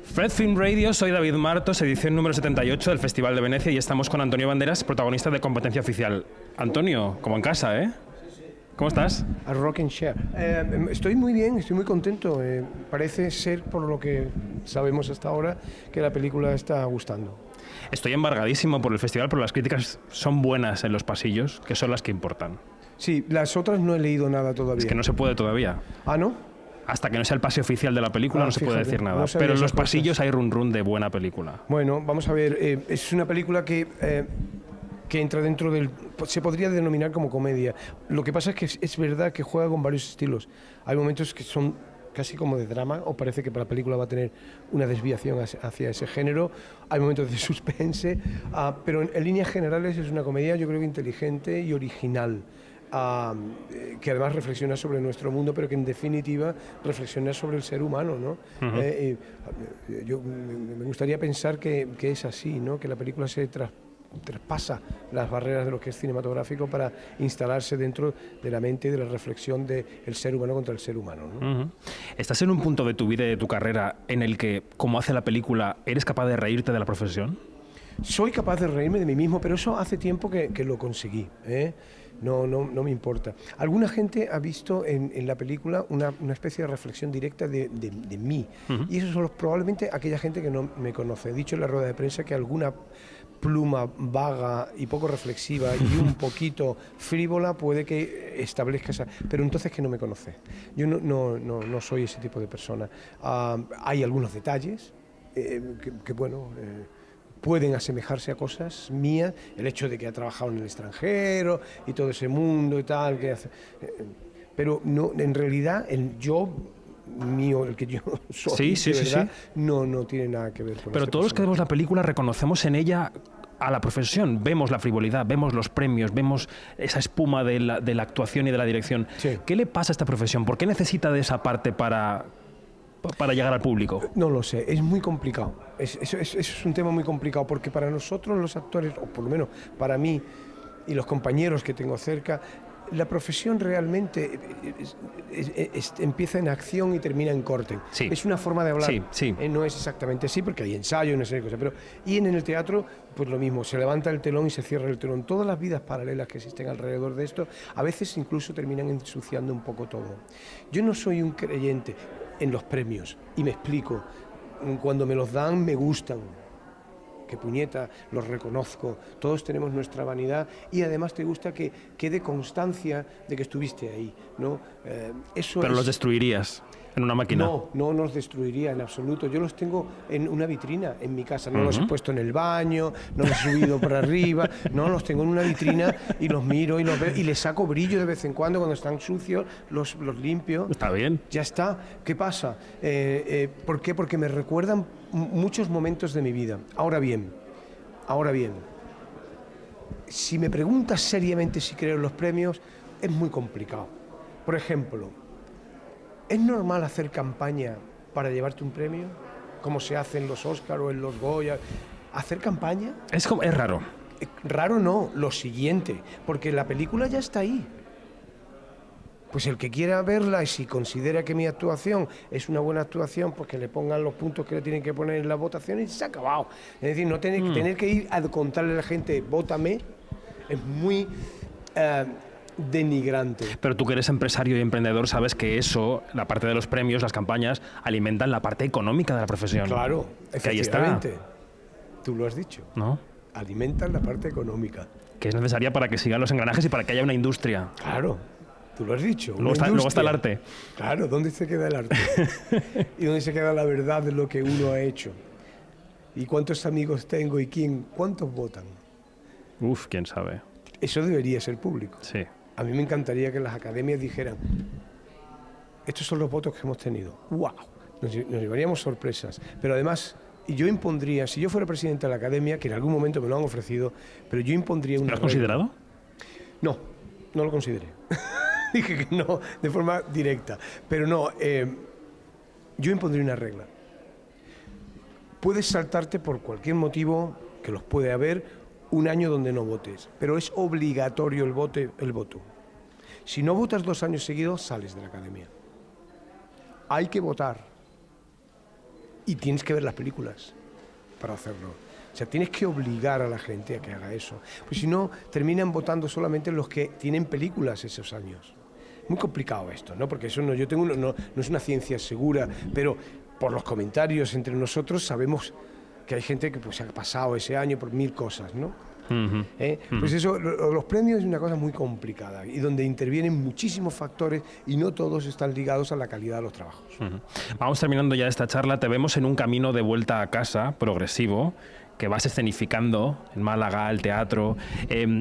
Fred Film Radio, soy David Martos, edición número 78 del Festival de Venecia y estamos con Antonio Banderas, protagonista de Competencia Oficial. Antonio, como en casa, ¿eh? ¿Cómo estás? A rocking chair. Estoy muy bien, estoy muy contento. Parece ser, por lo que sabemos hasta ahora, que la película está gustando. Estoy embargadísimo por el festival, pero las críticas son buenas en los pasillos, que son las que importan. Sí, las otras no he leído nada todavía. Es que no se puede todavía. ¿Ah, no? Hasta que no sea el pase oficial de la película no se puede decir nada. No pero en los pasillos hay run de buena película. Bueno, vamos a ver. Es una película que entra dentro del... Se podría denominar como comedia. Lo que pasa es que es verdad que juega con varios estilos. Hay momentos que son casi como de drama, o parece que la película va a tener una desviación hacia ese género. Hay momentos de suspense, pero en líneas generales es una comedia, yo creo que inteligente y original. Que además reflexiona sobre nuestro mundo, pero que en definitiva reflexiona sobre el ser humano, ¿no? Yo me gustaría pensar que es así, ¿no? Que la película se traspasa las barreras de lo que es cinematográfico para instalarse dentro de la mente y de la reflexión del ser humano contra el ser humano, ¿no? ¿Estás en un punto de tu vida y de tu carrera en el que, como hace la película, eres capaz de reírte de la profesión? Soy capaz de reírme de mí mismo, pero eso hace tiempo que lo conseguí, ¿eh? No me importa. Alguna gente ha visto en la película una especie de reflexión directa de mí. Y eso son probablemente aquella gente que no me conoce. He dicho en la rueda de prensa que alguna pluma vaga y poco reflexiva y un poquito frívola puede que establezca esa... Pero entonces que no me conoce. Yo no soy ese tipo de persona. Hay algunos detalles que bueno... pueden asemejarse a cosas mías, el hecho de que ha trabajado en el extranjero y todo ese mundo y tal, pero no, en realidad el yo mío, el que yo soy, verdad, no tiene nada que ver con eso. Pero todos los que vemos la película reconocemos en ella a la profesión, vemos la frivolidad, vemos los premios, vemos esa espuma de la actuación y de la dirección. Sí. ¿Qué le pasa a esta profesión? ¿Por qué necesita de esa parte para llegar al público? No lo sé, es muy complicado. Eso es un tema muy complicado, porque para nosotros los actores, o por lo menos para mí y los compañeros que tengo cerca, la profesión realmente empieza en acción y termina en corte. Sí. Es una forma de hablar. Sí. No es exactamente así, porque hay ensayo, no sé qué cosa. Y en el teatro, pues lo mismo, se levanta el telón y se cierra el telón. Todas las vidas paralelas que existen alrededor de esto, a veces incluso terminan ensuciando un poco todo. Yo no soy un creyente en los premios, y me explico. Cuando me los dan, me gustan. Que puñeta, los reconozco. Todos tenemos nuestra vanidad y además te gusta que quede constancia de que estuviste ahí, ¿no? Pero los destruirías en una máquina. No los destruiría en absoluto. Yo los tengo en una vitrina en mi casa. No los he puesto en el baño, no los he subido por arriba. No, los tengo en una vitrina y los miro y los veo y les saco brillo de vez en cuando están sucios, los limpio. Está bien. Ya está. ¿Qué pasa? ¿Por qué? Porque me recuerdan muchos momentos de mi vida. Ahora bien, si me preguntas seriamente si creo en los premios, es muy complicado. Por ejemplo, ¿es normal hacer campaña para llevarte un premio? Como se hace en los Oscar o en los Goya. ¿Hacer campaña? Es raro. Raro no, lo siguiente, porque la película ya está ahí. Pues el que quiera verla y si considera que mi actuación es una buena actuación, pues que le pongan los puntos que le tienen que poner en la votación y se ha acabado. Es decir, no tener que ir a contarle a la gente, vótame, es muy denigrante. Pero tú que eres empresario y emprendedor sabes que eso, la parte de los premios, las campañas, alimentan la parte económica de la profesión. Claro, efectivamente. Ahí está. Tú lo has dicho. ¿No? Alimentan la parte económica. Que es necesaria para que sigan los engranajes y para que haya una industria. Claro. Tú lo has dicho. Luego está el arte. Claro, ¿dónde se queda el arte? ¿Y dónde se queda la verdad de lo que uno ha hecho? ¿Y cuántos amigos tengo y cuántos votan? Uf, quién sabe. Eso debería ser público. Sí. A mí me encantaría que las academias dijeran, estos son los votos que hemos tenido. ¡Wow! Nos llevaríamos sorpresas. Pero además, y yo impondría, si yo fuera presidente de la academia, que en algún momento me lo han ofrecido, pero yo impondría una... ¿Lo has considerado? No lo consideré. Dije que no, de forma directa. Pero no, yo impondría una regla. Puedes saltarte por cualquier motivo, que los puede haber, un año donde no votes, pero es obligatorio el voto. Si no votas 2 años seguidos, sales de la academia. Hay que votar. y tienes que ver las películas para hacerlo. O sea, tienes que obligar a la gente a que haga eso. Pues si no, terminan votando solamente los que tienen películas esos años. Muy complicado esto, ¿no? Porque eso no, yo tengo no es una ciencia segura, pero por los comentarios entre nosotros sabemos que hay gente que pues ha pasado ese año por 1000 cosas, ¿no? Pues eso, los premios es una cosa muy complicada y donde intervienen muchísimos factores y no todos están ligados a la calidad de los trabajos. Vamos terminando ya esta charla. Te vemos en un camino de vuelta a casa progresivo que vas escenificando en Málaga, el teatro.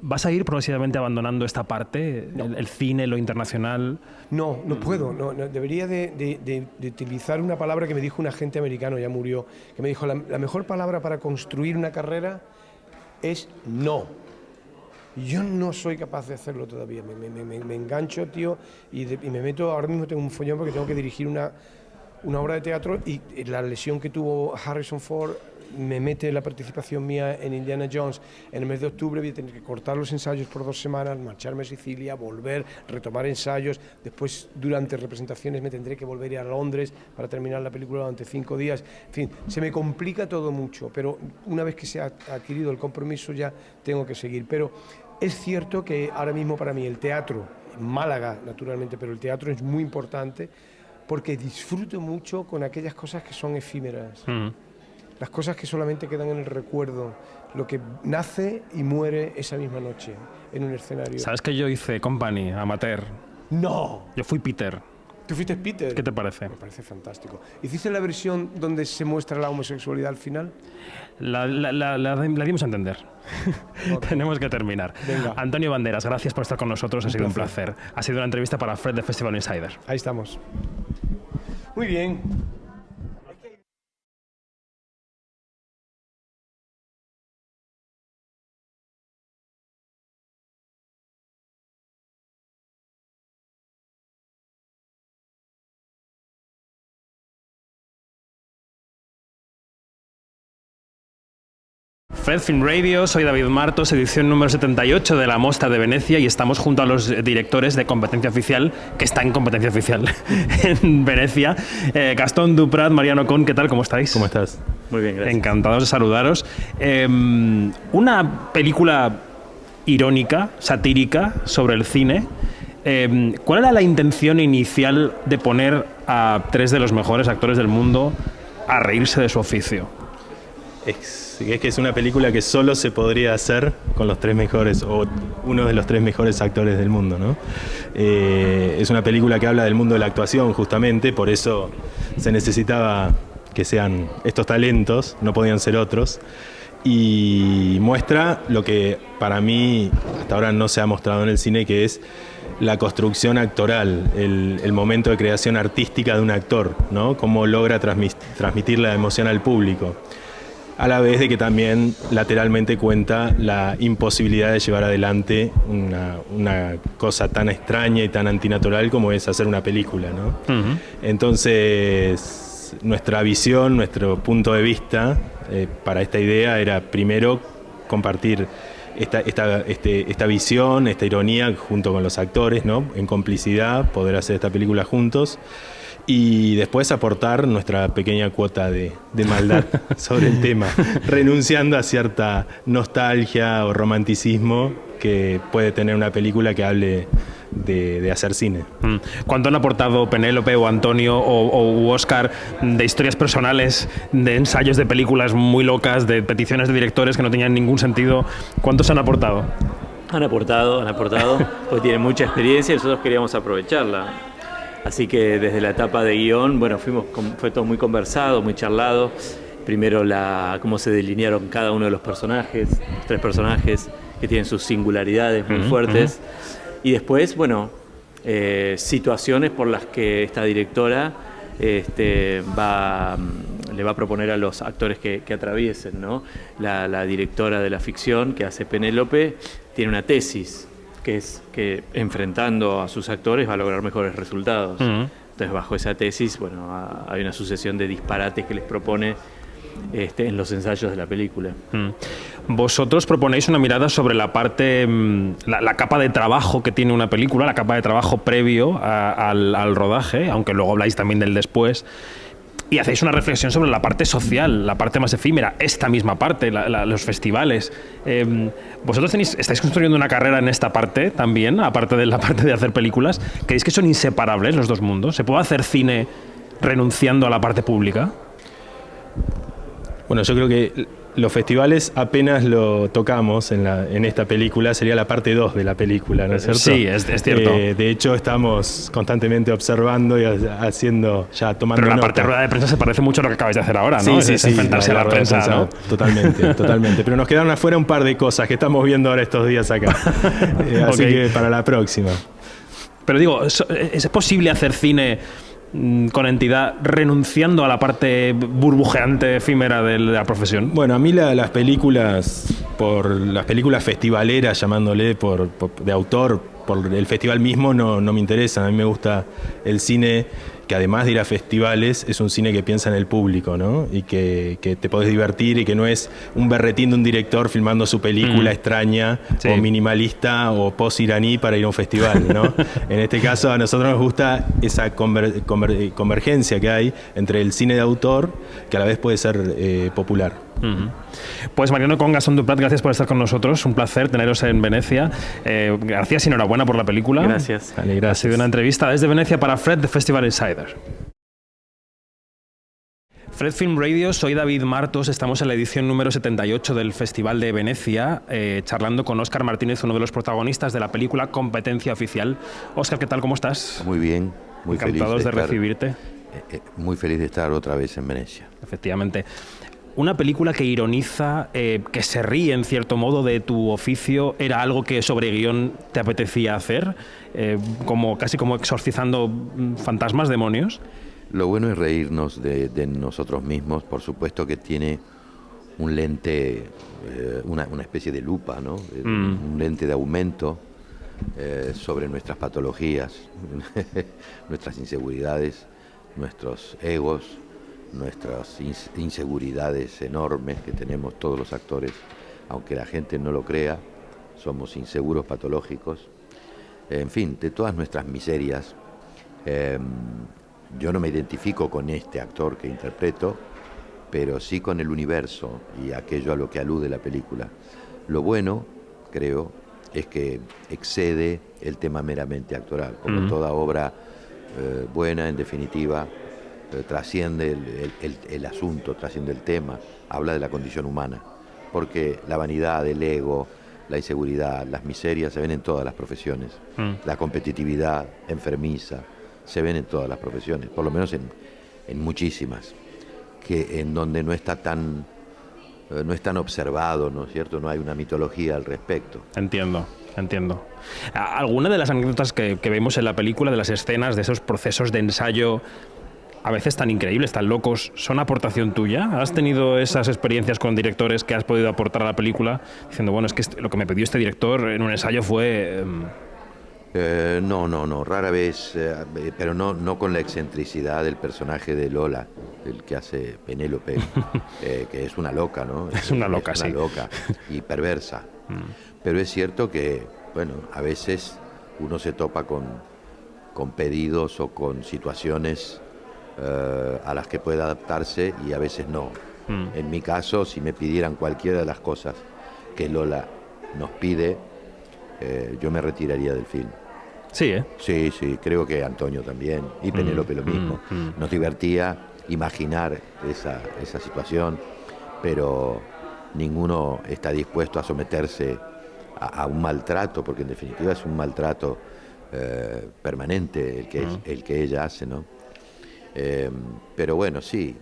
¿Vas a ir progresivamente abandonando esta parte, No. el cine, lo internacional? No puedo. No, debería de utilizar una palabra que me dijo un agente americano, ya murió, que me dijo, la mejor palabra para construir una carrera es no. Yo no soy capaz de hacerlo todavía. Me engancho, tío, y me meto. Ahora mismo tengo un follón porque tengo que dirigir una obra de teatro y la lesión que tuvo Harrison Ford me mete la participación mía en Indiana Jones en el mes de octubre. Voy a tener que cortar los ensayos por 2 semanas, marcharme a Sicilia, volver, retomar ensayos. Después, durante representaciones, me tendré que volver a ir a Londres para terminar la película durante 5 días. En fin, se me complica todo mucho, pero una vez que se ha adquirido el compromiso ya tengo que seguir. Pero es cierto que ahora mismo para mí el teatro, Málaga naturalmente, pero el teatro es muy importante porque disfruto mucho con aquellas cosas que son efímeras. Las cosas que solamente quedan en el recuerdo, lo que nace y muere esa misma noche en un escenario. ¿Sabes que yo hice Company, amateur? ¡No! Yo fui Peter. ¿Tú fuiste Peter? ¿Qué te parece? Me parece fantástico. ¿Hiciste la versión donde se muestra la homosexualidad al final? La dimos a entender. Okay. Tenemos que terminar. Venga. Antonio Banderas, gracias por estar con nosotros. Ha sido un placer. Ha sido una entrevista para Fred de Festival Insider. Ahí estamos. Muy bien. Fred Film Radio, soy David Martos, edición número 78 de la Mostra de Venecia y estamos junto a los directores de Competencia Oficial, que está en Competencia Oficial en Venecia. Gastón Duprat, Mariano Con, ¿qué tal? ¿Cómo estáis? ¿Cómo estás? Muy bien, gracias. Encantados de saludaros. Una película irónica, satírica, sobre el cine. ¿Cuál era la intención inicial de poner a 3 de los mejores actores del mundo a reírse de su oficio? Es que es una película que solo se podría hacer con los 3 mejores o uno de los 3 mejores actores del mundo, ¿no? Es una película que habla del mundo de la actuación, justamente, por eso se necesitaba que sean estos talentos, no podían ser otros, y muestra lo que para mí hasta ahora no se ha mostrado en el cine, que es la construcción actoral, el momento de creación artística de un actor, ¿no? Cómo logra transmitir la emoción al público. A la vez de que también lateralmente cuenta la imposibilidad de llevar adelante una cosa tan extraña y tan antinatural como es hacer una película, ¿no? Entonces, nuestra visión, nuestro punto de vista para esta idea era primero compartir esta visión, esta ironía junto con los actores, ¿no? En complicidad, poder hacer esta película juntos. Y después aportar nuestra pequeña cuota de maldad sobre el tema, renunciando a cierta nostalgia o romanticismo que puede tener una película que hable de hacer cine. ¿Cuánto han aportado Penélope o Antonio o Óscar de historias personales, de ensayos de películas muy locas, de peticiones de directores que no tenían ningún sentido? ¿Cuántos han aportado? Han aportado, porque tienen mucha experiencia y nosotros queríamos aprovecharla. Así que desde la etapa de guión, bueno, fue todo muy conversado, muy charlado. Primero cómo se delinearon cada uno de los personajes, los 3 personajes que tienen sus singularidades muy fuertes. Y después, bueno, situaciones por las que esta directora le va a proponer a los actores que atraviesen, ¿no? La directora de la ficción que hace Penélope tiene una tesis, que es que enfrentando a sus actores va a lograr mejores resultados. Entonces, bajo esa tesis, bueno, hay una sucesión de disparates que les propone en los ensayos de la película. Vosotros proponéis una mirada sobre la parte, la capa de trabajo que tiene una película, la capa de trabajo previo al rodaje, aunque luego habláis también del después. Y hacéis una reflexión sobre la parte social, la parte más efímera, esta misma parte, los festivales. ¿Vosotros estáis construyendo una carrera en esta parte también, aparte de la parte de hacer películas? ¿Creéis que son inseparables los dos mundos? ¿Se puede hacer cine renunciando a la parte pública? Bueno, yo creo que los festivales apenas lo tocamos en esta película, sería la parte 2 de la película, ¿no es cierto? Sí, es cierto. De hecho, estamos constantemente observando y tomando Pero la nota. parte de rueda de prensa se parece mucho a lo que acabáis de hacer ahora, ¿no? Sí, Es enfrentarse a la rueda de prensa, ¿no? Totalmente, totalmente. Pero nos quedaron afuera un par de cosas que estamos viendo ahora estos días acá. Así que para la próxima. Pero digo, ¿es posible hacer cine con entidad renunciando a la parte burbujeante, efímera de la profesión? Bueno, a mí las películas festivaleras, llamándole de autor, por el festival mismo, no me interesan. A mí me gusta el cine que, además de ir a festivales, es un cine que piensa en el público, ¿no? Y que te podés divertir y que no es un berretín de un director filmando su película extraña, sí, o minimalista o post-iraní para ir a un festival, ¿no? En este caso, a nosotros nos gusta esa convergencia que hay entre el cine de autor, que a la vez puede ser popular. Pues Mariano Con, Gastón Duprat, gracias por estar con nosotros. Un placer teneros en Venecia. Gracias y enhorabuena por la película. Gracias. Vale, gracias. Ha sido una entrevista desde Venecia para Fred de Festival Insider. Fred Film Radio, soy David Martos, estamos en la edición número 78 del Festival de Venecia, charlando con Óscar Martínez, uno de los protagonistas de la película Competencia Oficial. Óscar, ¿qué tal? ¿Cómo estás? Muy bien, muy Encantados feliz de recibirte. Muy feliz de estar otra vez en Venecia. Efectivamente. Una película que ironiza, que se ríe en cierto modo de tu oficio, ¿era algo que sobre guión te apetecía hacer? Casi como exorcizando fantasmas, demonios. Lo bueno es reírnos de nosotros mismos. Por supuesto que tiene un lente, una especie de lupa, ¿no? Un lente de aumento sobre nuestras patologías, nuestras inseguridades, nuestros egos, nuestras inseguridades enormes que tenemos todos los actores, aunque la gente no lo crea, somos inseguros patológicos. En fin, de todas nuestras miserias. Yo no me identifico con este actor que interpreto, pero sí con el universo y aquello a lo que alude la película. Lo bueno, creo, es que excede el tema meramente actoral, como toda obra buena, en definitiva, trasciende el asunto, trasciende el tema, habla de la condición humana, porque la vanidad, el ego, la inseguridad, las miserias se ven en todas las profesiones. La competitividad enfermiza se ven en todas las profesiones, por lo menos en muchísimas, que en donde no es tan observado, ¿no es cierto? No hay una mitología al respecto. Entiendo. ¿Alguna de las anécdotas que vemos en la película, de las escenas, de esos procesos de ensayo, a veces tan increíbles, tan locos, son aportación tuya? ¿Has tenido esas experiencias con directores que has podido aportar a la película diciendo, bueno, es que lo que me pidió este director en un ensayo fue... No, rara vez, pero no con la excentricidad del personaje de Lola, el que hace Penélope, que es una loca, ¿no? Es una loca, sí. Es una loca y perversa. Pero es cierto que, bueno, a veces uno se topa con pedidos o con situaciones a las que puede adaptarse y a veces no. En mi caso, si me pidieran cualquiera de las cosas que Lola nos pide, yo me retiraría del film. Sí, ¿eh? Sí, creo que Antonio también, y Penélope lo mismo. Nos divertía imaginar esa situación, pero ninguno está dispuesto a someterse a un maltrato, porque en definitiva es un maltrato permanente el que ella hace, ¿no? Pero bueno, sí,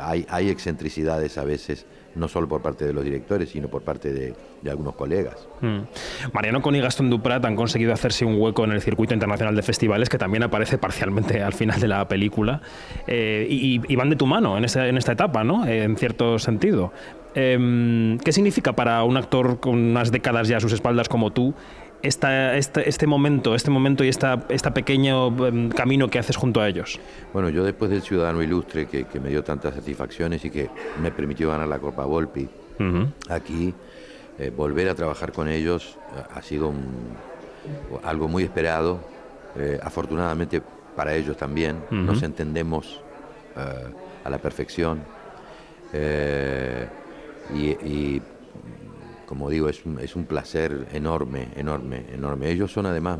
hay excentricidades a veces, no solo por parte de los directores, sino por parte de algunos colegas. Mariano Con y Gastón Duprat han conseguido hacerse un hueco en el circuito internacional de festivales, que también aparece parcialmente al final de la película, y van de tu mano en esta etapa, ¿no? En cierto sentido. ¿Qué significa para un actor con unas décadas ya a sus espaldas como tú este momento y este pequeño camino que haces junto a ellos? Bueno, yo después del Ciudadano Ilustre, que me dio tantas satisfacciones y que me permitió ganar la Copa Volpi, aquí volver a trabajar con ellos ha sido algo muy esperado, afortunadamente para ellos también. Nos entendemos a la perfección. Y como digo, es un placer enorme, enorme, enorme. Ellos son además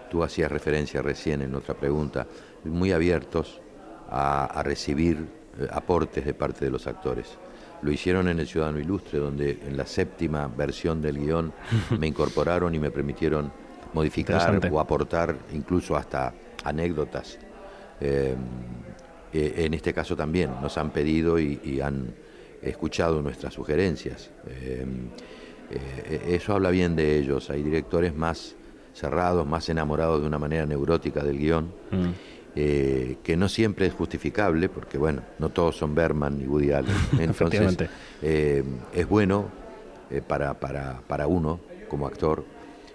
tú hacías referencia recién en otra pregunta, muy abiertos a recibir aportes de parte de los actores. Lo hicieron en El Ciudadano Ilustre, donde en la 7ª versión del guión me incorporaron y me permitieron modificar o aportar incluso hasta anécdotas. En este caso también nos han pedido y han escuchado nuestras sugerencias. Eso habla bien de ellos. Hay directores más cerrados, más enamorados de una manera neurótica del guión, que no siempre es justificable, porque bueno, no todos son Bergman ni Woody Allen. Entonces es bueno para uno como actor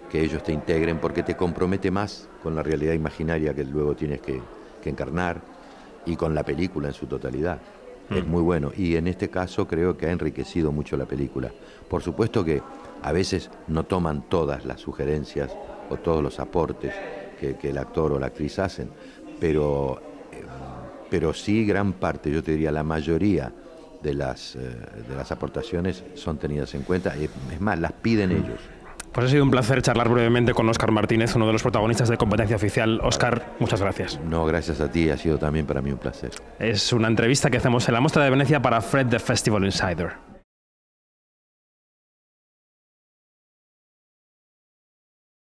que ellos te integren, porque te compromete más con la realidad imaginaria que luego tienes que encarnar y con la película en su totalidad. Es muy bueno, y en este caso creo que ha enriquecido mucho la película. Por supuesto que a veces no toman todas las sugerencias o todos los aportes que el actor o la actriz hacen, pero sí gran parte, yo te diría la mayoría de las aportaciones son tenidas en cuenta. Es más, las piden ellos. Pues ha sido un placer charlar brevemente con Óscar Martínez, uno de los protagonistas de Competencia Oficial. Óscar, muchas gracias. No, gracias a ti, ha sido también para mí un placer. Es una entrevista que hacemos en la Mostra de Venecia para Fred the Festival Insider.